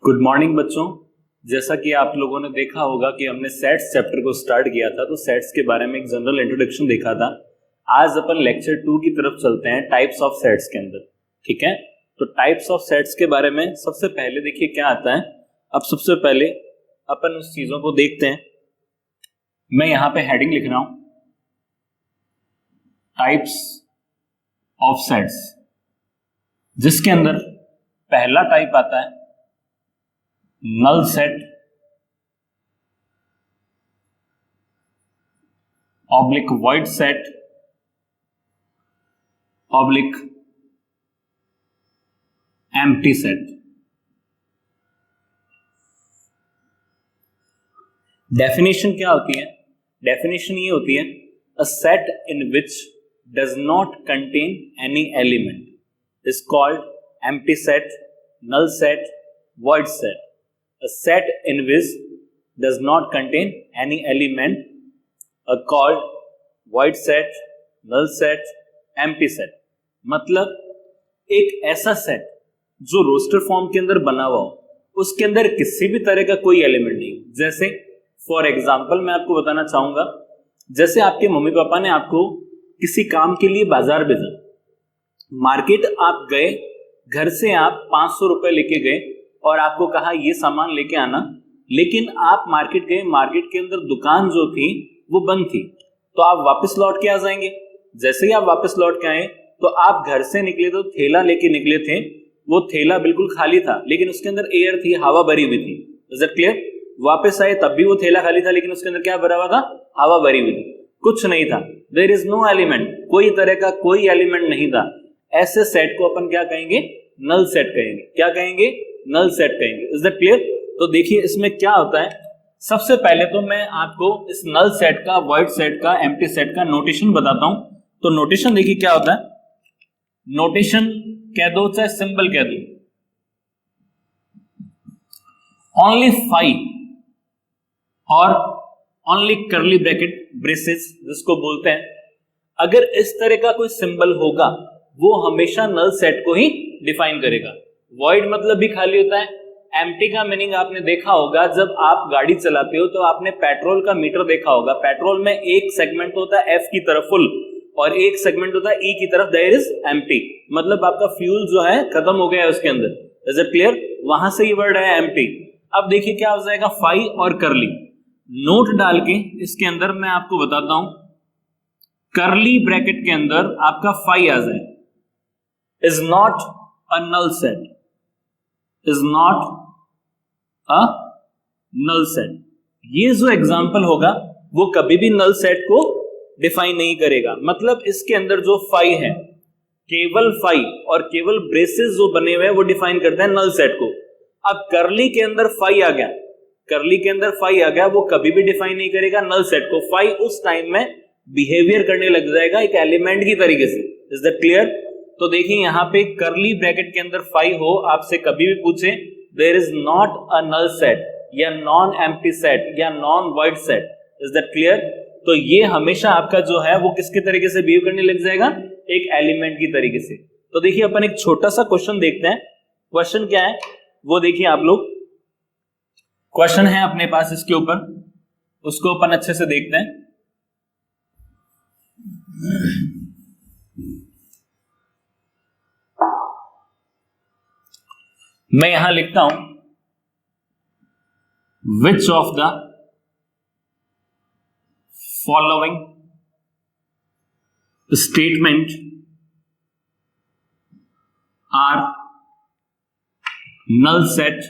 Good morning बच्चों। जैसा कि आप लोगों ने देखा होगा कि हमने सेट्स चैप्टर को स्टार्ट किया था, तो सेट्स के बारे में एक जनरल इंट्रोडक्शन देखा था। आज अपन लेक्चर 2 की तरफ चलते हैं, टाइप्स ऑफ सेट्स के अंदर। ठीक है, तो टाइप्स ऑफ सेट्स के बारे में सबसे पहले देखिए क्या आता है। अब सबसे पहले अपन उस चीजों को देखते हैं। मैं यहां पे हेडिंग लिख रहा हूं, टाइप्स ऑफ सेट्स, जिसके अंदर पहला टाइप आता है null set oblique void set oblique empty set. Definition क्या होती है? डेफिनेशन ये होती है, a set in which does not contain any element is called empty set, null set, void set. A set in which does not contain any element are called void set, null set, empty set। मतलब एक ऐसा set जो roster form के अंदर बना हुआ हो, उसके अंदर किसी भी तरह का कोई एलिमेंट नहीं। जैसे फॉर एग्जांपल मैं आपको बताना चाहूंगा, जैसे आपके मम्मी पापा ने आपको किसी काम के लिए बाजार भेजा, मार्केट आप गए, घर से आप 500 रुपए लेके गए और आपको कहा ये सामान लेके आना, लेकिन आप मार्केट गए, मार्केट के अंदर दुकान जो थी वो बंद थी, तो आप वापस लौट के आ जाएंगे। जैसे ही आप वापस लौट के आए तो आप घर से निकले तो थैला लेके निकले थे, वो थैला बिल्कुल खाली था, लेकिन उसके अंदर एयर थी, हवा भरी हुई थी। Is it clear? वापस आए तब भी वो थैला खाली था, लेकिन उसके अंदर क्या भरा हुआ था? हवा भरी हुई थी, कुछ नहीं था। देयर इज नो एलिमेंट, कोई तरह का कोई एलिमेंट नहीं था। ऐसे सेट को अपन क्या कहेंगे? नल सेट कहेंगे। क्या कहेंगे? नल सेट कहेंगे। Is that clear? तो देखिए इसमें क्या होता है। सबसे पहले तो मैं आपको इस नल सेट का, वॉइड सेट का, एम्प्टी सेट का नोटेशन बताता हूं। तो नोटेशन देखिए क्या होता है। नोटेशन कह दो चाहे सिंबल कह दो, ओनली 5 और ओनली करली ब्रैकेट ब्रेसेस जिसको बोलते हैं, अगर इस तरह का कोई सिंबल होगा वो हमेशा नल सेट को ही डिफाइन करेगा। वॉइड मतलब भी खाली होता है। एम्प्टी का मीनिंग आपने देखा होगा, जब आप गाड़ी चलाते हो तो आपने पेट्रोल का मीटर देखा होगा। पेट्रोल में एक सेगमेंट होता है एफ की तरफ फुल और एक सेगमेंट होता है ई की तरफ, देयर इज एम्प्टी। मतलब आपका फ्यूल जो है खत्म हो गया है उसके अंदर। Is it clear? वहां से ही वर्ड है एम्प्टी। अब देखिए क्या हो जाएगा, फाई और करली। नोट डाल के इसके अंदर मैं आपको बताता हूं, करली ब्रैकेट के अंदर आपका फाई आ जाए, is not a null set, is not a null set। ये जो एग्जाम्पल होगा वो कभी भी नल सेट को डिफाइन नहीं करेगा। मतलब इसके अंदर जो फाई है, केवल फाई और केवल ब्रेसेस जो बने हुए हैं वो डिफाइन करते हैं नल सेट को। अब करली के अंदर फाई आ गया, करली के अंदर फाई आ गया, वो कभी भी डिफाइन नहीं करेगा नल सेट को। फाई उस टाइम में बिहेवियर करने लग जाएगा एक एलिमेंट की तरीके से। Is that clear? तो देखिए यहां पे करली ब्रैकेट के अंदर फाई हो, आपसे कभी भी पूछे there is not a null set या नॉन एम्प्टी सेट या non void set. Is that clear? तो ये हमेशा आपका जो है वो किसके तरीके से बिहेव करने लग जाएगा? एक एलिमेंट की तरीके से। तो देखिए अपन एक छोटा सा क्वेश्चन देखते हैं। क्वेश्चन क्या है वो देखिए आप लोग। क्वेश्चन है अपने पास इसके ऊपर, उसको अपन अच्छे से देखते हैं। मैं यहां लिखता हूं, which of the following statement are null set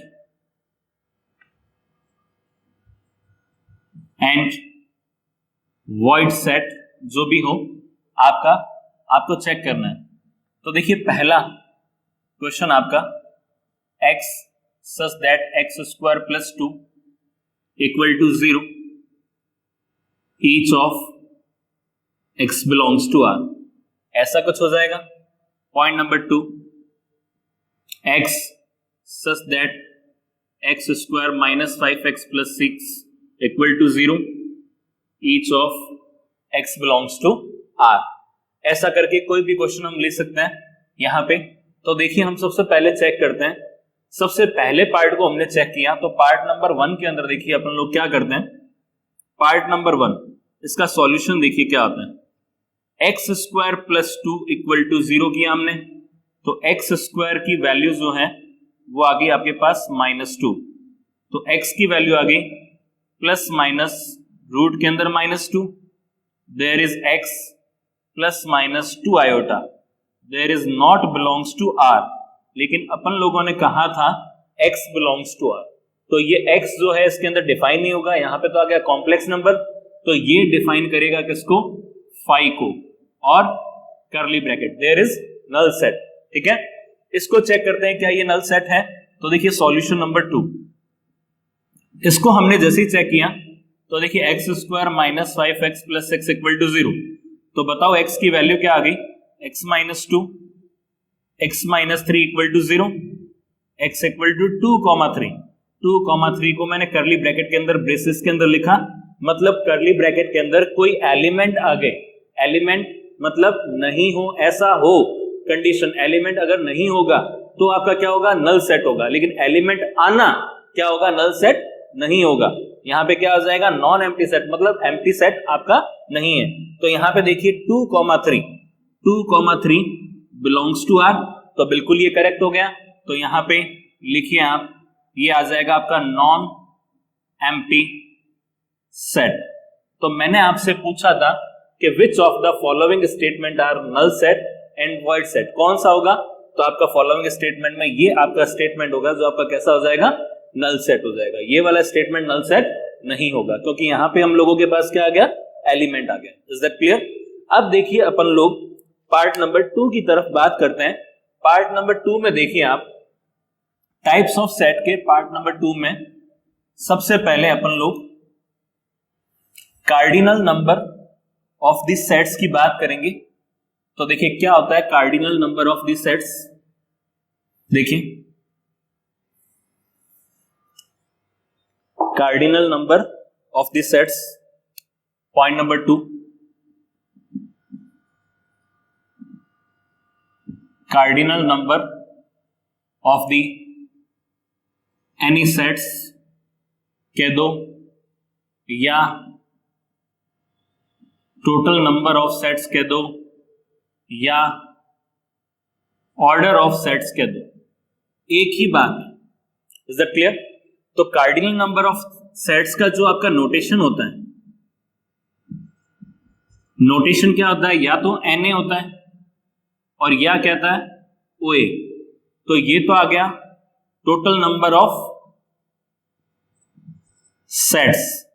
and void set, जो भी हो आपको चेक करना है। तो देखिए पहला क्वेश्चन आपका, x such that x square plus 2 equal to 0 each of x belongs to R, ऐसा कुछ हो जाएगा। Point number 2, x such that x square minus 5x plus 6 equal to 0 each of x belongs to R, ऐसा करके कोई भी question हम ले सकते हैं यहां पे। तो देखिए हम सबसे पहले चेक करते हैं, सबसे पहले पार्ट को हमने चेक किया, तो पार्ट नंबर 1 के अंदर देखिए अपन लोग क्या करते हैं। पार्ट नंबर 1 इसका सॉल्यूशन देखिए क्या आता है। X square plus 2 equal to 0 किया हमने, तो एक्स स्क्वायर की वैल्यू जो है वो आ गई आपके पास -2, तो एक्स की वैल्यू आ गई प्लस माइनस रूट के अंदर -2, there is x plus -2 iota, there is not belongs to R, लेकिन अपन लोगों ने कहा था x बिलोंग्स टू आर, तो ये x जो है इसके अंदर डिफाइन नहीं होगा, यहां पे तो आ गया कॉम्प्लेक्स नंबर, तो ये डिफाइन करेगा किसको, फाई को, और curly bracket there is null set. ठीक है, इसको चेक करते हैं क्या ये नल सेट है। तो देखिए सॉल्यूशन नंबर 2, इसको हमने जैसे ही चेक किया तो देखिए x square minus 5x plus 6 equal to 0, तो बताओ x की वैल्यू क्या आ गई, x -2, x -3 equal to 0, x equal to 2,3, 2,3 को मैंने करली ब्रैकेट के अंदर ब्रेसेस के अंदर लिखा, मतलब करली ब्रैकेट के अंदर कोई एलिमेंट आ गए, एलिमेंट मतलब नहीं हो ऐसा हो कंडीशन, एलिमेंट अगर नहीं होगा तो आपका क्या होगा, नल सेट होगा, लेकिन एलिमेंट आना क्या होगा, नल सेट नहीं होगा। यहां पे क्या हो जाएगा, नॉन एम्प्टी सेट, मतलब एम्प्टी सेट आपका नहीं है। तो यहां पे देखिए 2,3 बिलोंग्स टू आर, तो बिल्कुल ये करेक्ट हो गया। तो यहां पे लिखिए आप, ये आ जाएगा आपका नॉन एम्प्टी सेट। तो मैंने आपसे पूछा था कि which of the following statement are null set and void set, कौन सा होगा, तो आपका फॉलोइंग स्टेटमेंट में ये आपका स्टेटमेंट होगा जो आपका कैसा हो जाएगा, नल सेट हो जाएगा। ये वाला स्टेटमेंट नल सेट नहीं होगा, क्योंकि यहां पे हम लोगों के पास क्या आ गया, एलिमेंट आ गया। Is that clear? अब देखिए अपन लोग पार्ट नंबर 2 की तरफ बात करते हैं। पार्ट नंबर 2 में देखिए आप टाइप्स ऑफ सेट के पार्ट नंबर 2 में सबसे पहले अपन लोग cardinal number of the sets की बात करेंगे। तो देखिए क्या होता है cardinal number of the sets, देखिए cardinal number of the sets, point number 2, cardinal number of the any sets कह दो, या टोटल नंबर ऑफ सेट्स कह दो, या ऑर्डर ऑफ सेट्स कह दो, एक ही बात है। Is that clear? तो कार्डिनल नंबर ऑफ सेट्स का जो आपका नोटेशन होता है, नोटेशन क्या होता है, या तो Na होता है और या कहता है OA, तो ये तो आ गया total number of sets,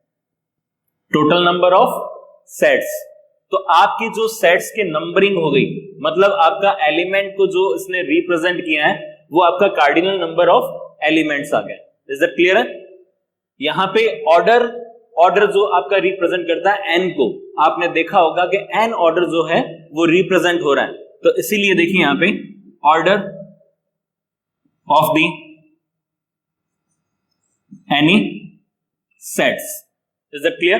total number of sets. तो आपकी जो सेट्स के नंबरिंग हो गई, मतलब आपका एलिमेंट को जो इसने रिप्रेजेंट किया है वो आपका कार्डिनल नंबर ऑफ एलिमेंट्स आ गया। इज दैट क्लियर है? यहां पे ऑर्डर जो आपका रिप्रेजेंट करता है n को, आपने देखा होगा कि n ऑर्डर जो है वो रिप्रेजेंट हो रहा है, तो इसीलिए देखिए यहां पे order of the any sets. Is that clear?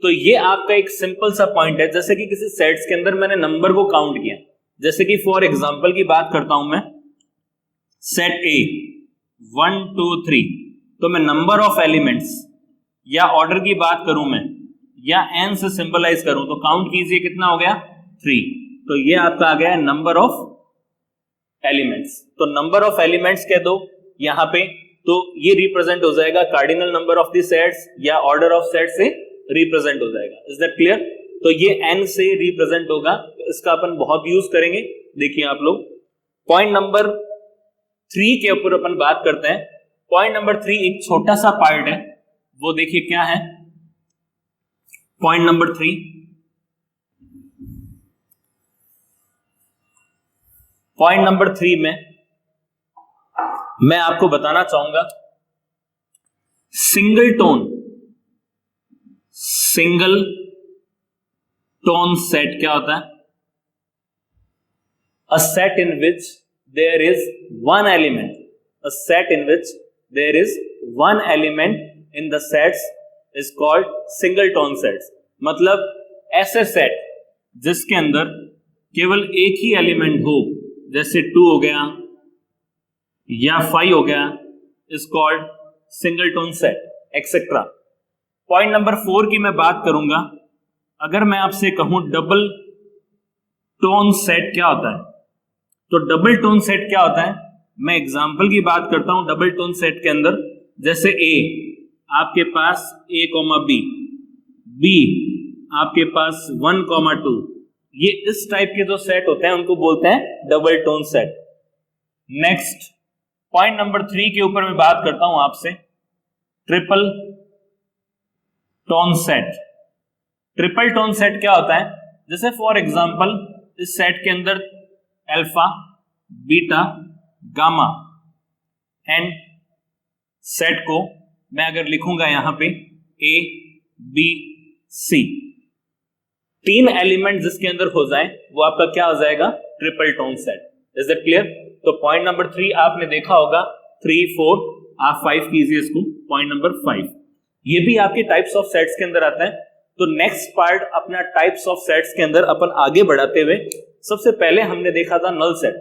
तो ये आपका एक सिंपल सा पॉइंट है, जैसे कि किसी सेट्स के अंदर मैंने नंबर को काउंट किया, जैसे कि फॉर एग्जांपल की बात करता हूं मैं, सेट A 1 2 3, तो मैं नंबर ऑफ एलिमेंट्स या ऑर्डर की बात करूं मैं, या n से सिंबलाइज करूं, तो काउंट कीजिए कितना हो गया, 3। तो ये आपका आ गया नंबर ऑफ एलिमेंट्स। तो नंबर ऑफ एलिमेंट्स कह दो यहां पे, तो ये रिप्रेजेंट हो जाएगा cardinal number of the sets या ऑर्डर ऑफ सेट से रिप्रेजेंट हो जाएगा। Is that clear? तो ये n से रिप्रेजेंट होगा, इसका अपन बहुत यूज करेंगे। देखिए आप लोग पॉइंट नंबर 3 के ऊपर अपन बात करते हैं। पॉइंट नंबर 3 एक छोटा सा पार्ट है, वो देखिए क्या है। पॉइंट नंबर 3, पॉइंट नंबर 3 में मैं आपको बताना चाहूंगा सिंगल टोन सेट क्या होता है। A set in which there is one element, a set in which there is one element in the sets is called singleton sets. मतलब ऐसे सेट जिसके अंदर केवल एक ही एलिमेंट हो, जैसे 2 हो गया या फाई हो गया is called singleton set etcetera. Point number 4 की मैं बात करूंगा। अगर मैं आपसे कहूं डबल टोन सेट क्या होता है, तो डबल टोन सेट क्या होता है, मैं एग्जांपल की बात करता हूं। डबल टोन सेट के अंदर जैसे ए आपके पास a, b आपके पास 1, 2, ये इस टाइप के जो सेट होते हैं उनको बोलते हैं double tone set. Next point number 3 के ऊपर मैं बात करता हूं आपसे, triple tone set. Triple tone set क्या होता है, जैसे फॉर एग्जांपल इस सेट के अंदर alpha, beta, gamma and set को मैं अगर लिखूंगा यहां पे ए, बी, सी, 3 एलिमेंट जिसके अंदर हो जाए वो आपका क्या हो जाएगा, triple tone set. Is it clear? तो पॉइंट नंबर 3 आपने देखा होगा, 3, 4, आप 5 कीजिए इसको। पॉइंट नंबर 5 ये भी आपके टाइप्स ऑफ सेट्स के अंदर आता है। तो नेक्स्ट पार्ट अपना टाइप्स ऑफ सेट्स के अंदर अपन आगे बढ़ाते हुए, सबसे पहले हमने देखा था नल सेट,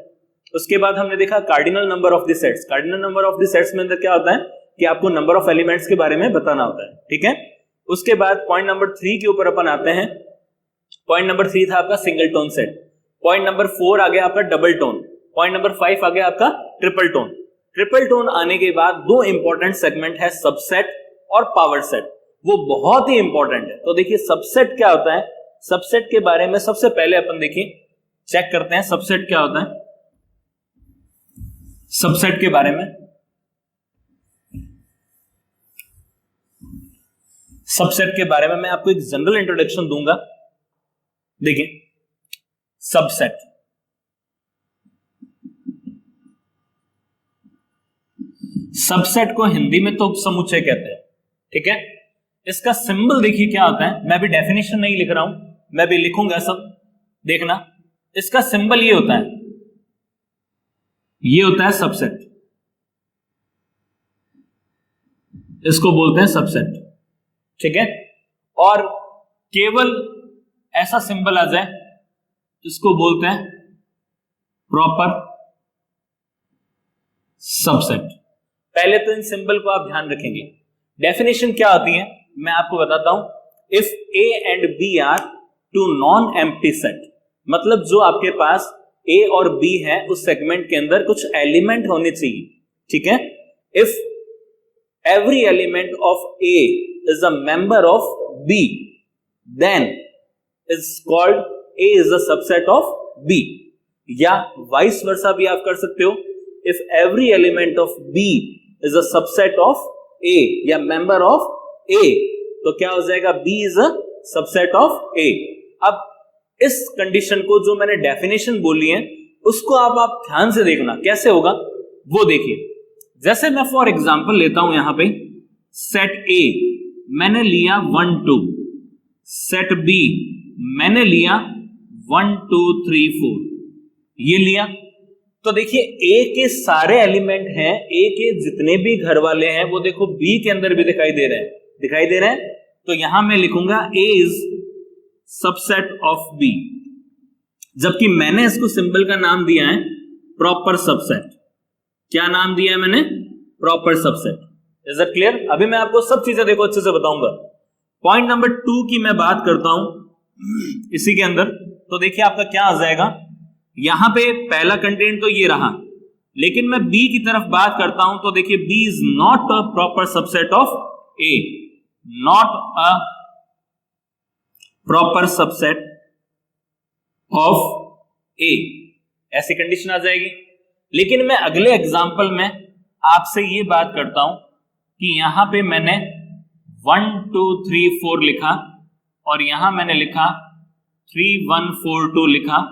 उसके बाद हमने देखा cardinal number of the sets. Cardinal number of the sets में अंदर क्या होता है कि आपको नंबर ऑफ एलिमेंट्स के बारे में बताना होता है, ठीक है। उसके बाद पॉइंट नंबर 3 के ऊपर अपन आते हैं। पॉइंट नंबर 3 था आपका single tone set. Point number 4 आ गया आपका डबल टोन। पॉइंट नंबर 5 आ गया आपका ट्रिपल टोन। ट्रिपल टोन आने के बाद 2 इंपॉर्टेंट सेगमेंट है, सबसेट और पावर सेट, वो बहुत ही इंपॉर्टेंट है। तो देखिए सबसेट क्या होता है, सबसेट के बारे में सबसे पहले अपन देखिए चेक करते हैं सबसेट क्या होता है। सबसेट के बारे में, सबसेट के बारे में मैं आपको एक जनरल इंट्रोडक्शन दूंगा। देखिए सबसेट, सबसेट को हिंदी में तो उपसमुच्चय कहते हैं, ठीक है। इसका सिंबल देखिए क्या होता है, मैं भी डेफिनेशन नहीं लिख रहा हूं, मैं भी लिखूंगा सब, देखना। इसका सिंबल ये होता है, ये होता है सबसेट, इसको बोलते हैं सबसेट, ठीक है। और केवल ऐसा सिंबल आ जाए इसको बोलते हैं प्रॉपर सबसेट। पहले तो इन सिंबल को आप ध्यान रखेंगे। डेफिनेशन क्या होती है मैं आपको बताता हूं। If A and B are two non empty set, मतलब जो आपके पास ए और बी है उस सेगमेंट के अंदर कुछ एलिमेंट होने चाहिए, ठीक है। If every element of A is a member of B, then is called A is a subset of B. या वाइस वर्सा भी आप कर सकते हो, if every element of B is a subset of A या member of A, तो क्या हो जाएगा, B is a subset of A. अब इस कंडीशन को जो मैंने डेफिनेशन बोली है उसको आप ध्यान से देखना कैसे होगा वो देखिए। जैसे मैं फॉर एग्जांपल लेता हूं यहां पे सेट ए मैंने लिया 1, 2, सेट बी मैंने लिया 1, 2, 3, 4, ये लिया। तो देखिए ए के सारे एलिमेंट हैं, ए के जितने भी घर वाले हैं वो देखो बी के अंदर भी दिखाई दे रहे हैं, दिखाई दे रहे हैं। तो यहां मैं लिखूंगा ए इज सबसेट ऑफ बी, जबकि मैंने इसको सिंबल का नाम दिया है प्रॉपर सबसेट। क्या नाम दिया है मैंने, proper subset. Is it clear? अभी मैं आपको सब चीजें देखो अच्छे से बताऊंगा। पॉइंट नंबर 2 की मैं बात करता हूं इसी के अंदर। तो देखिए आपका क्या आ जाएगा, यहां पे पहला कंटेंट तो ये रहा, लेकिन मैं बी की तरफ बात करता हूं तो देखिए B is not a proper subset of A, not a proper subset of A, ऐसी कंडीशन आ जाएगी। लेकिन मैं अगले एग्जांपल में आपसे ये बात करता हूं कि यहां पे मैंने 1, 2, 3, 4 लिखा और यहां मैंने लिखा 3, 1, 4, 2 लिखा।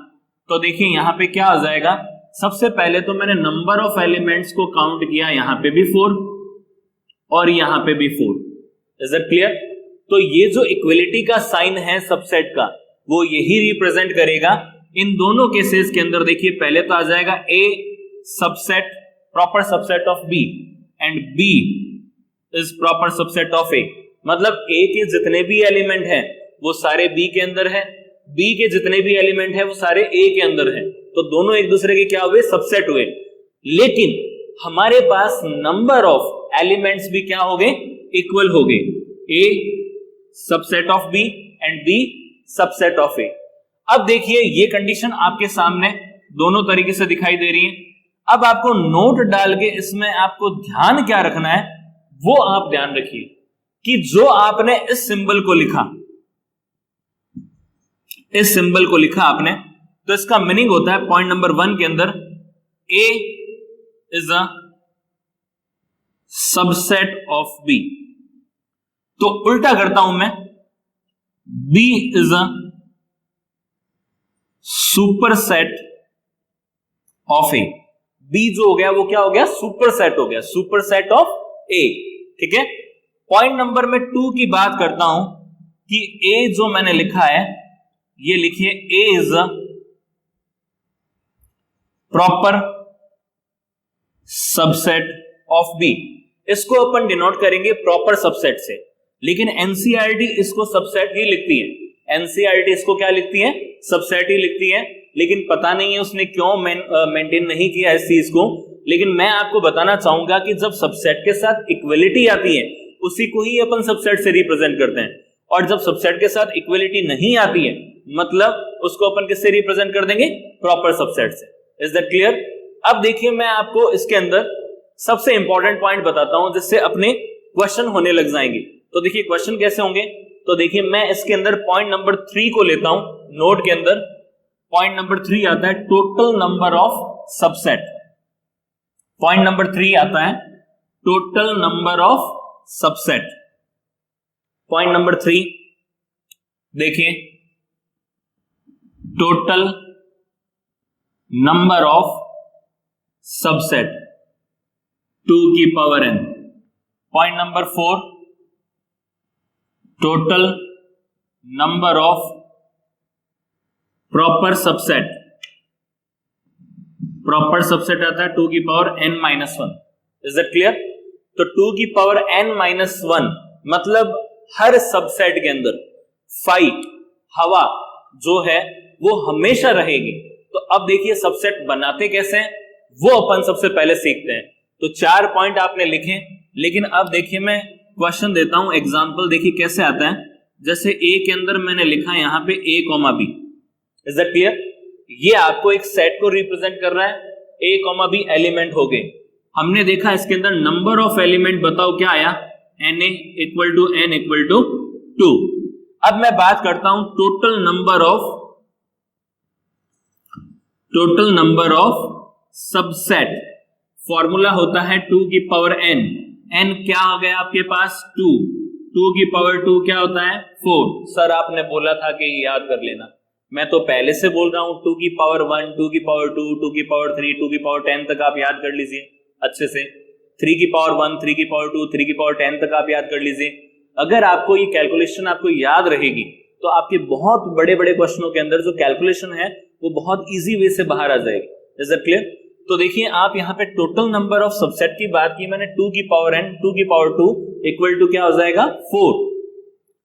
तो देखिए यहां पे क्या आ जाएगा, सबसे पहले तो मैंने नंबर ऑफ एलिमेंट्स को काउंट किया, यहां पे भी 4 और यहां पे भी 4। Is it clear? तो ये जो इक्वलिटी का साइन है सबसेट का वो यही रिप्रेजेंट करेगा इन दोनों केसेस के अंदर। देखिए पहले तो आ जाएगा A subset proper subset of B and B is proper subset of A, मतलब ए के जितने भी एलिमेंट हैं वो सारे बी के अंदर है, बी के जितने भी एलिमेंट हैं वो सारे ए के अंदर हैं। तो दोनों एक दूसरे के क्या हुए, सबसेट हुए। लेकिन हमारे पास नंबर ऑफ एलिमेंट्स भी क्या हो गए, इक्वल हो गए, A subset of B and B subset of A. अब देखिए ये कंडीशन आपके सामने दोनों तरीके से दिखाई दे रही है। अब आपको नोट डाल के इसमें आपको ध्यान क्या रखना है वो आप ध्यान रखिए कि जो आपने इस सिंबल को लिखा, इस सिंबल को लिखा आपने, तो इसका मीनिंग होता है पॉइंट नंबर 1 के अंदर A is a subset of B. तो उल्टा करता हूं मैं, B is a superset of A. B जो हो गया वो क्या हो गया, सुपरसेट हो गया, सुपरसेट ऑफ ए। ठीक है। पॉइंट नंबर में 2 की बात करता हूं कि ए जो मैंने लिखा है ये लिखिए, A is a proper subset of B. इसको अपन डिनोट करेंगे प्रॉपर सबसेट से, लेकिन एनसीईआरटी इसको सबसेट ही लिखती है। एनसीईआरटी इसको क्या लिखती है, सबसेट ही लिखती है। लेकिन पता नहीं है उसने क्यों मेंटेन नहीं किया इस चीज को। लेकिन मैं आपको बताना चाहूंगा कि जब सबसेट के साथ इक्वलिटी आती है उसी को ही अपन सबसेट से रिप्रेजेंट करते हैं, और जब सबसेट के साथ इक्वलिटी नहीं आती है मतलब उसको अपन किससे रिप्रेजेंट कर देंगे, प्रॉपर सबसेट से। Is that clear? अब देखिए मैं आपको इसके अंदर सबसे इंपॉर्टेंट पॉइंट बताता हूं जिससे अपने क्वेश्चन होने लग जाएंगे। तो देखिए क्वेश्चन कैसे होंगे, तो देखिए मैं इसके अंदर पॉइंट नंबर 3 को लेता हूं। नोट के अंदर पॉइंट नंबर 3 आता है total number of subset. Point number 3 आता है total number of subset. Point number 3 देखिए, टोटल नंबर ऑफ सबसेट 2 की power n। Point number 4 total number of proper subset. Proper subset आता है 2 की power n-1। Is that clear? तो 2 की power n-1 मतलब हर सबसेट के अंदर फाई हवा जो है वो हमेशा रहेगी। तो अब देखिए सबसेट बनाते कैसे हैं वो अपन सबसे पहले सीखते हैं। तो 4 पॉइंट आपने लिखे, लेकिन अब देखिए मैं क्वेश्चन देता हूं एग्जांपल, देखिए कैसे आता है। जैसे ए के अंदर मैंने लिखा है यहां पे a, b। Is that clear? ये आपको एक सेट को रिप्रेजेंट कर रहा है, a, b एलिमेंट हो गए। हमने देखा इसके अंदर नंबर ऑफ एलिमेंट बताओ क्या आया, na = n = 2। अब मैं बात करता हूं total number of subset. Formula होता है 2 की पावर n। n क्या हो गया आपके पास, 2। 2 की पावर 2 क्या होता है, 4। सर आपने बोला था कि याद कर लेना, मैं तो पहले से बोल रहा हूं 2 की पावर 1, 2 की पावर 2, 2 की पावर 3, 2 की पावर 10 तक आप याद कर लीजिए अच्छे से। 3 की पावर 1, 3 की पावर 2, 3 की पावर 10 तक आप याद कर लीजिए। अगर आपको ये कैलकुलेशन आपको याद रहेगी तो आपके बहुत बड़े बड़े क्वेश्चनों के अंदर जो कैलकुलेशन है वो बहुत इजी वे से बाहर आ जाएगी। Is that clear? तो देखिए आप यहाँ पे टोटल नंबर ऑफ सबसेट की बात की मैंने, 2 की पावर n, 2 की पावर 2 इक्वल टू क्या हो जाएगा, 4।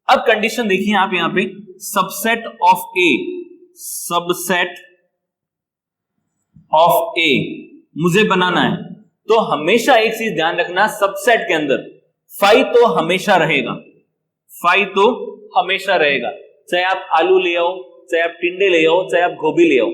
अब कंडीशन देखिए आप यहाँ पे, subset of A, subset of A मुझे बनाना है। तो हमेशा एक चीज ध्यान रखना, सबसेट के अंदर फाई तो हमेशा रहेगा, फाई तो हमेशा रहेगा। चाहे आप आलू ले आओ, चाहे आप टिंडे ले आओ, चाहे आप गोभी ले आओ,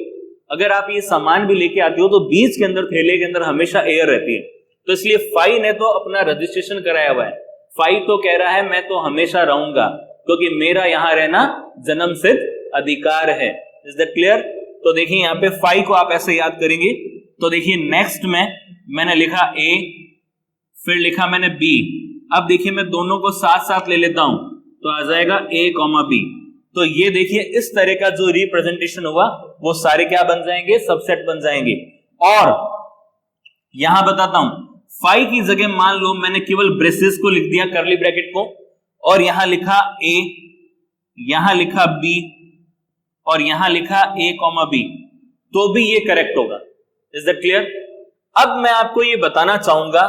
अगर आप ये सामान भी लेके आते हो तो बीच के अंदर, थैले के अंदर हमेशा एयर रहती है। तो इसलिए फाई ने तो अपना रजिस्ट्रेशन कराया हुआ है, फाई तो कह रहा है मैं तो हमेशा रहूंगा क्योंकि मेरा यहां रहना जन्म सिद्ध अधिकार है। Is that clear? तो देखिए यहाँ पे फाई को आप ऐसे याद करेंगे। तो देखिए नेक्स्ट में मैंने लिखा a, फिर लिखा मैंने b। अब देखिए मैं दोनों को साथ साथ ले लेता हूं तो आ जाएगा a, b। तो ये देखिए इस तरह का जो रिप्रेजेंटेशन हुआ वो सारे क्या बन जाएंगे, सबसेट बन जाएंगे। और यहां बताता हूं, फाई की जगह मान लो मैंने केवल ब्रेसेस को लिख दिया, कर्ली ब्रैकेट को, और यहां लिखा a, यहां लिखा b और यहां लिखा a, b, तो भी ये करेक्ट होगा। Is that clear? अब मैं आपको ये बताना चाहूंगा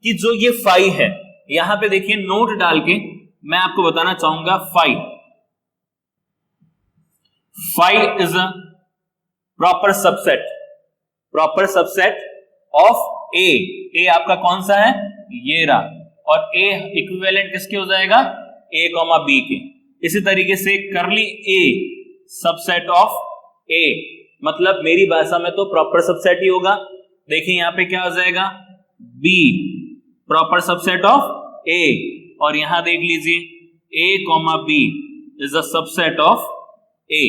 कि जो ये फाई है, यहां पे देखिए नोट डाल के मैं आपको बताना चाहूंगा, phi is a proper subset of A आपका कौन सा है, ये रहा, और ए इक्विवेलेंट किसके हो जाएगा, ए कॉमा बी के। इसी तरीके से करली ए सबसेट ऑफ ए, मतलब मेरी भाषा में तो प्रॉपर सबसेट ही होगा। देखिए यहां पे क्या हो जाएगा, B proper subset of A, और यहां देख लीजिए A comma B is a subset of A.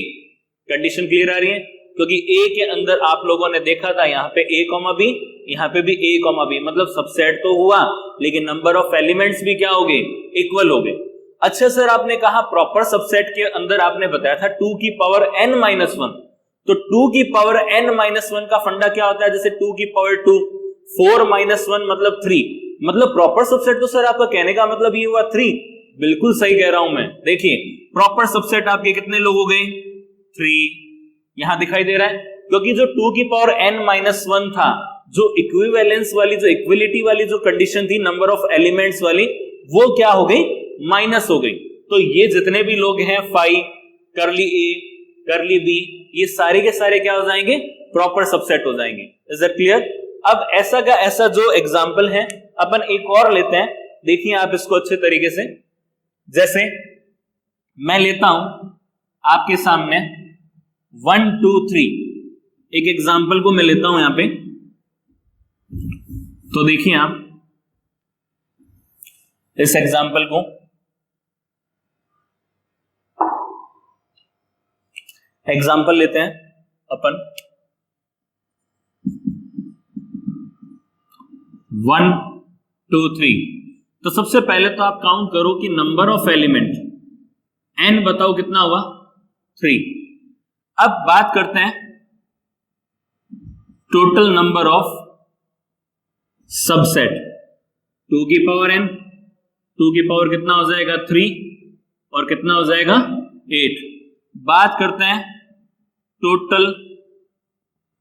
Condition clear आ रही है, क्योंकि ए के अंदर आप लोगों ने देखा था यहाँ पे ए कॉमा बी, यहाँ पे भी ए कॉमा बी, मतलब सबसेट तो हुआ लेकिन नंबर ऑफ एलिमेंट्स भी क्या हो गए, इक्वल हो गए। अच्छा सर आपने कहा प्रॉपर सबसेट के अंदर आपने बताया था 2 की पावर n माइनस 1, तो 2 की पावर n माइनस 1 का फंडा क्या होता है, जैसे 2 की पावर 2, 4 माइनस 1 मतलब 3, मतलब प्रॉपर सबसेट तो सर आपका कहने का मतलब ये हुआ 3। बिल्कुल सही कह रहा हूं मैं। देखिए प्रॉपर सबसेट आपके कितने लोग हो गए, 3, यहां दिखाई दे रहा है, क्योंकि जो 2 की पावर n माइनस 1 था, जो इक्विवेलेंस वाली, जो इक्विलिटी वाली जो कंडीशन थी नंबर ऑफ एलिमेंट्स वाली, वो क्या हो गई, माइनस हो गई। तो ये जितने भी लोग हैं 5, करली ए, करली बी, ये सारे के सारे क्या हो जाएंगे, प्रॉपर सबसेट हो जाएंगे। Is that clear? अब ऐसा का ऐसा जो एग्जाम्पल है अपन एक और लेते हैं, देखिए आप इसको अच्छे तरीके से। जैसे मैं लेता हूं आपके सामने 1 2 3, एक एग्जाम्पल को मैं लेता हूं यहां पे, तो देखिए आप इस एग्जाम्पल को, एग्जाम्पल लेते हैं अपन 1 2 3। तो सबसे पहले तो आप काउंट करो कि नंबर ऑफ एलिमेंट n बताओ कितना हुआ, 3। अब बात करते हैं टोटल नंबर ऑफ सबसेट, 2 की पावर n, 2 की पावर कितना हो जाएगा 3, और कितना हो जाएगा 8। बात करते हैं total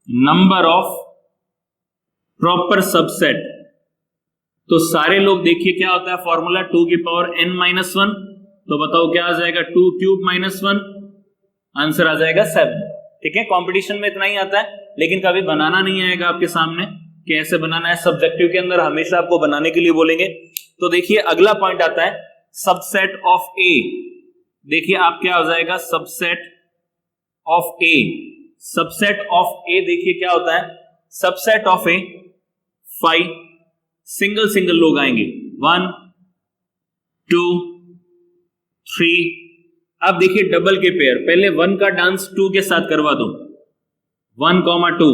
number of proper subset, तो सारे लोग देखिए क्या होता है फॉर्मूला, 2 की पावर n माइनस 1, तो बताओ क्या आ जाएगा, 2 क्यूब माइनस 1, आंसर आ जाएगा 7। ठीक है, कंपटीशन में इतना ही आता है, लेकिन कभी बनाना नहीं आएगा आपके सामने कि ऐसे बनाना है। सब्जेक्टिव के अंदर हमेशा आपको बनाने के लिए बोलेंगे। तो देखिए अगला पॉइंट आता है सबसेट ऑफ ए। देखिए आप क्या हो जाएगा, subset of A, subset of A देखिए क्या होता है, subset of A 5 single single लोग आएंगे, 1 2 3। अब देखिए डबल के पेयर, पहले 1 का डांस 2 के साथ करवा दो, 1,2,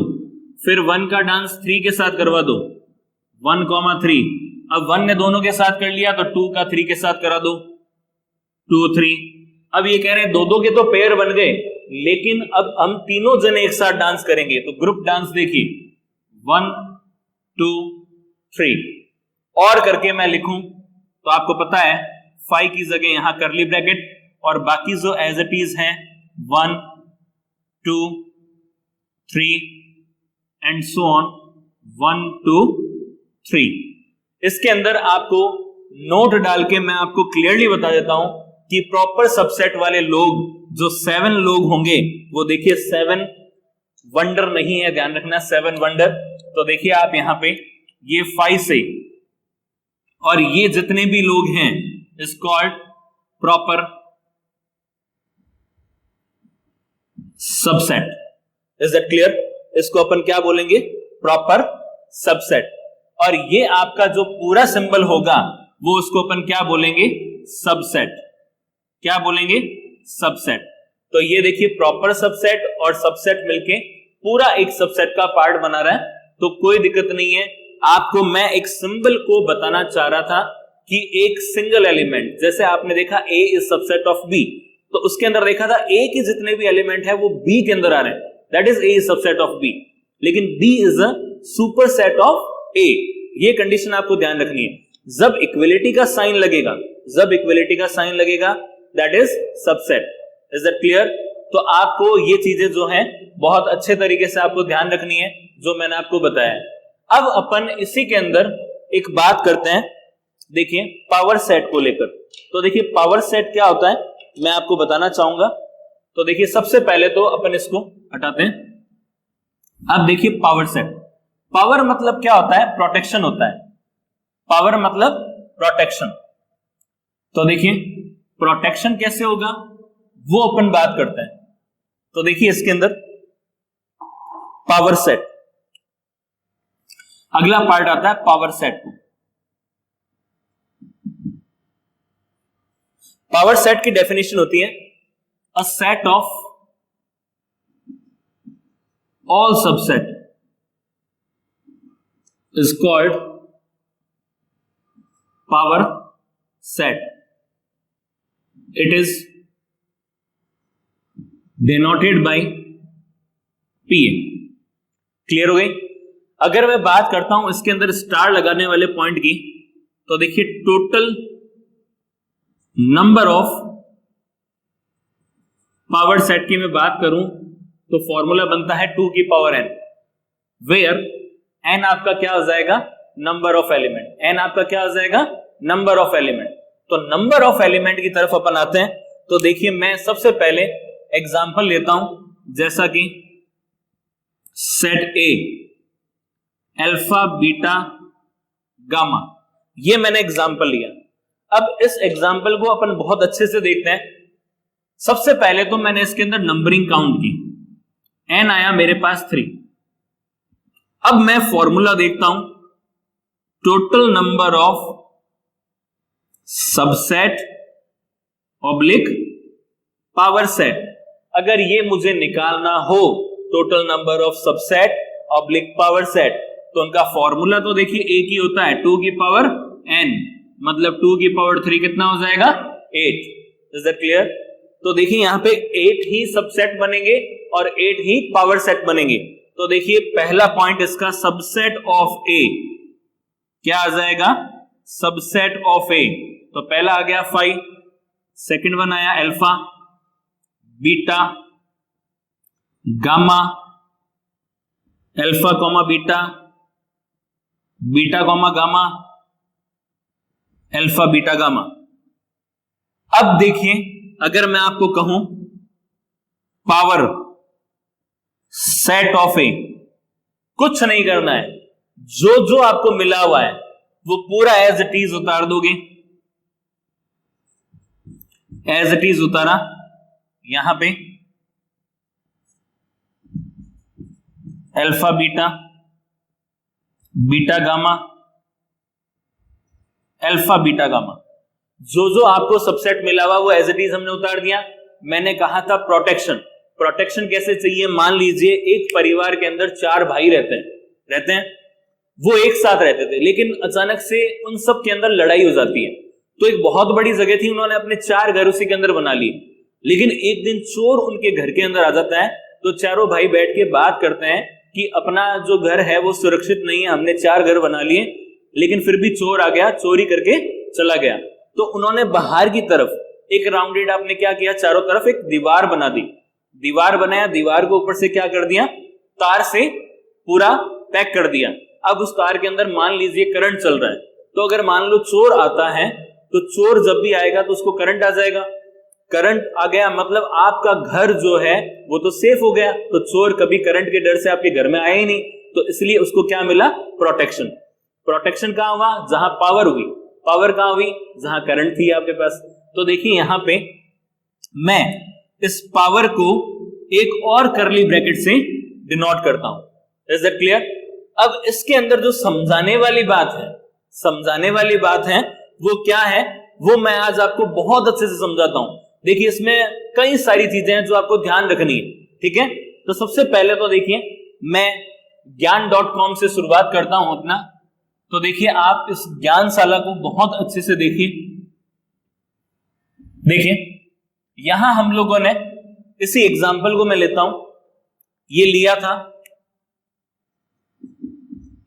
फिर 1 का डांस 3 के साथ करवा दो, 1,3। अब 1 ने दोनों के साथ कर लिया तो 2 का 3 के साथ करा दो, 2 3। अब ये कह रहे हैं दो के तो पेयर बन गए, लेकिन अब हम तीनों जने एक साथ डांस करेंगे, तो ग्रुप डांस देखिए 1 2 3 और करके मैं लिखूं तो आपको पता है 5 की जगह यहां करली ब्रैकेट, और बाकी जो एज इट इज है 1 2 3 एंड सो ऑन 1 2 3। इसके अंदर आपको नोट डाल के मैं आपको क्लियरली बता देता हूं कि प्रॉपर सबसेट वाले लोग जो 7 लोग होंगे, वो देखिए 7 वंडर नहीं है, ध्यान रखना 7 वंडर। तो देखिए आप यहां पे ये 5 से, और ये जितने भी लोग हैं is called proper subset. Is that clear? इसको अपन क्या बोलेंगे, प्रॉपर सबसेट। और ये आपका जो पूरा सिंबल होगा वो उसको अपन क्या बोलेंगे, सबसेट। क्या बोलेंगे, सबसेट। तो ये देखिए प्रॉपर सबसेट और सबसेट मिलके पूरा एक सबसेट का पार्ट बना रहा है, तो कोई दिक्कत नहीं है। आपको मैं एक सिंबल को बताना चाह रहा था कि एक सिंगल एलिमेंट, जैसे आपने देखा A is subset of B, तो उसके अंदर देखा था A के जितने भी एलिमेंट है वो B के अंदर आ रहे हैं, that is A is subset of B, लेकिन B is a superset of A। ये कंडीशन आपको ध्यान रखनी है। जब इक्विलिटी का साइन लगेगा, जब इक्विलिटी का साइन लगेगा that is subset. Is that clear? तो आपको ये चीजें जो हैं बहुत अच्छे तरीके से आपको ध्यान रखनी है जो मैंने आपको बताया। अब अपन इसी के अंदर एक बात करते हैं, देखिए पावर सेट को लेकर। तो देखिए पावर सेट क्या होता है मैं आपको बताना चाहूंगा। तो देखिए सबसे पहले तो अपन इसको हटाते हैं। अब देखिए पावर सेट, पावर मतलब क्या होता है? प्रोटेक्शन होता है। पावर मतलब प्रोटेक्शन। तो देखिए प्रोटेक्शन कैसे होगा वो अपन बात करते हैं। तो देखिए इसके अंदर पावर सेट, अगला पार्ट आता है पावर सेट। पावर सेट की डेफिनेशन होती है a set of all subset is called power set. It is denoted by PA. Clear हो गई? अगर मैं बात करता हूं इसके अंदर स्टार लगाने वाले पॉइंट की, तो देखिए total number of power set की मैं बात करूं तो फॉर्मूला बनता है 2 की पावर n, वेयर n आपका क्या हो जाएगा? Number of element. n आपका क्या हो जाएगा? Number of element. तो नंबर ऑफ एलिमेंट की तरफ अपन आते हैं। तो देखिए मैं सबसे पहले एग्जांपल लेता हूं, जैसा कि सेट ए अल्फा बीटा गामा, ये मैंने एग्जांपल लिया। अब इस एग्जांपल को अपन बहुत अच्छे से देखते हैं। सबसे पहले तो मैंने इसके अंदर नंबरिंग काउंट की, n आया मेरे पास 3। अब मैं फॉर्मूला देखता हूं, total number of subset oblique power set. अगर ये मुझे निकालना हो total number of subset oblique power set, तो उनका फॉर्मूला तो देखिए एक ही होता है, 2 की पावर n, मतलब 2 की पावर 3 कितना हो जाएगा? 8। Is that clear? तो देखिए यहां पे 8 ही सबसेट बनेंगे और 8 ही पावर सेट बनेंगे। तो देखिए पहला पॉइंट इसका सबसेट ऑफ ए क्या आ जाएगा? Subset of A. तो पहला आ गया 5, सेकंड वन आया alpha beta gamma, alpha comma beta, beta comma gamma, alpha beta gamma. अब देखिए अगर मैं आपको कहूं पावर सेट ऑफ ए, कुछ नहीं करना है, जो जो आपको मिला हुआ है वो पूरा एज इट इज उतार दोगे। एज इट इज उतारा, यहां पे alpha beta, beta gamma, alpha beta gamma, जो जो आपको सबसेट मिला हुआ वो एज इट इज हमने उतार दिया। मैंने कहा था प्रोटेक्शन। प्रोटेक्शन कैसे चाहिए? मान लीजिए एक परिवार के अंदर 4 भाई रहते हैं, वो एक साथ रहते थे, लेकिन अचानक से उन सब के अंदर लड़ाई हो जाती है। तो एक बहुत बड़ी जगह थी, उन्होंने अपने 4 घर उसी के अंदर बना लिए। लेकिन एक दिन चोर उनके घर के अंदर आ जाता है, तो चारों भाई बैठ के बात करते हैं कि अपना जो घर है वो सुरक्षित नहीं है, हमने 4 घर बना लिए, लेकिन फिर भी चोर आ गया, चोरी करके चला गया। तो उन्होंने बाहर की तरफ एक राउंडेड आपने क्या किया, चारों तरफ एक दीवार बना दी। दीवार बनाया, दीवार को ऊपर से क्या कर दिया? तार से पूरा पैक कर दिया। अब उस तार के अंदर मान लीजिए करंट चल रहा है, तो अगर मान लो चोर आता है, तो चोर जब भी आएगा तो उसको करंट आ जाएगा। करंट आ गया मतलब आपका घर जो है वो तो सेफ हो गया, तो चोर कभी करंट के डर से आपके घर में आया ही नहीं, तो इसलिए उसको क्या मिला? प्रोटेक्शन। प्रोटेक्शन कहां हुआ? जहां पावर हुई। पावर कहां हुई? जहां करंट थी आपके पास। तो देखिए यहां पे मैं इस पावर को एक और करली ब्रैकेट से डिनोट करता हूं। Is that clear? अब इसके अंदर जो समझाने वाली बात है वो क्या है, वो मैं आज आपको बहुत अच्छे से समझाता हूं। देखिए इसमें कई सारी चीजें हैं जो आपको ध्यान रखनी है, ठीक है? तो सबसे पहले तो देखिए मैं ज्ञान.com से शुरुआत करता हूं अपना। तो देखिए आप इस ज्ञानशाला को बहुत अच्छे से देखिए यहां हम लोगों ने इसी एग्जाम्पल को मैं लेता हूं, ये लिया था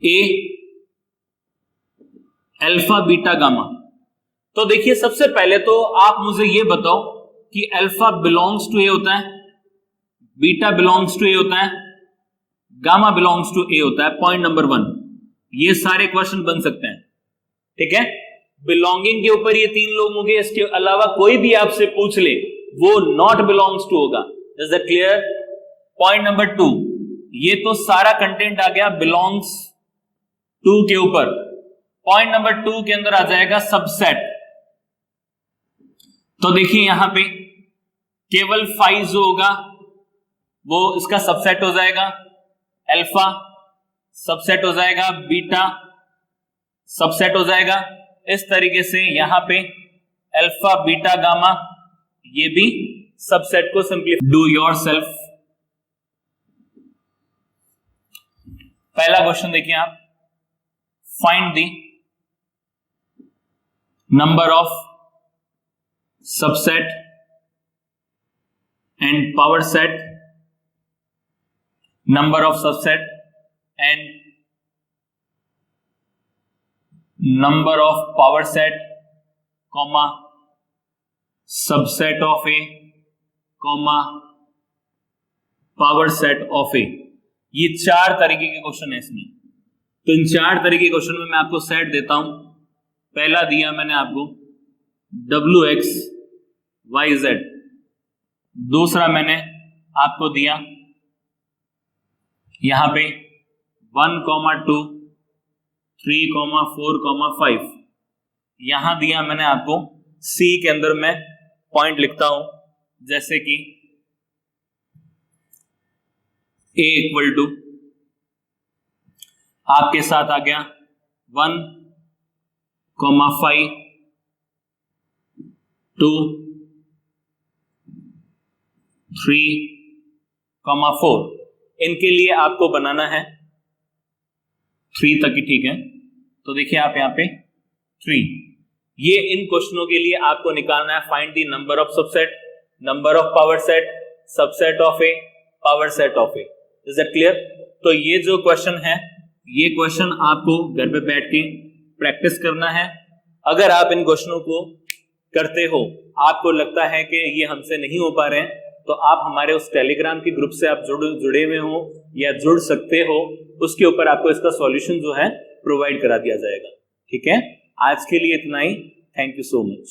ए अल्फा बीटा गामा। तो देखिए सबसे पहले तो आप मुझे ये बताओ कि अल्फा बिलोंग्स टू ए होता है, बीटा बिलोंग्स टू ए होता है, गामा बिलोंग्स टू ए होता है। पॉइंट नंबर 1, ये सारे क्वेश्चन बन सकते हैं, ठीक है? बिलोंगिंग के ऊपर ये 3 लोग होंगे, इसके अलावा कोई भी आपसे पूछ ले वो नॉट बिलोंग्स टू होगा। Is that clear? Point number 2, ये तो सारा कंटेंट आ गया बिलोंग्स 2 के ऊपर। पॉइंट नंबर 2 के अंदर आ जाएगा सबसेट। तो देखिए यहां पे केवल 5 जो होगा वो इसका सबसेट हो जाएगा, अल्फा सबसेट हो जाएगा, बीटा सबसेट हो जाएगा। इस तरीके से यहां पे अल्फा बीटा गामा ये भी सबसेट को सिंपलीफाई डू योरसेल्फ। पहला क्वेश्चन देखिए आप, find the number of subset and power set, number of subset and number of power set comma subset of A comma power set of A. ये 4 तरीके के question है इसमें। तो इन 4 तरीके के क्वेश्चन में मैं आपको सेट देता हूं। पहला दिया मैंने आपको WXYZ, दूसरा मैंने आपको दिया यहां पे 1, 2, 3, 4, 5। यहां दिया मैंने आपको C के अंदर मैं पॉइंट लिखता हूं, जैसे कि A इक्वल टू आपके साथ आ गया 1, 5, 2, 3, 4। इनके लिए आपको बनाना है 3 तक ही, ठीक है। तो देखिए आप यहां पे 3, ये इन क्वेश्चनों के लिए आपको निकालना है find the number of subset, number of power set, subset of A, power set of A. Is that clear? तो ये जो क्वेश्चन है ये क्वेश्चन आपको घर पे बैठ के प्रैक्टिस करना है। अगर आप इन क्वेश्चनों को करते हो, आपको लगता है कि ये हमसे नहीं हो पा रहे हैं, तो आप हमारे उस टेलीग्राम के ग्रुप से आप जुड़े हुए हो या जुड़ सकते हो, उसके ऊपर आपको इसका सॉल्यूशन जो है प्रोवाइड करा दिया जाएगा। ठीक है, आज के लिए इतना ही। Thank you so much.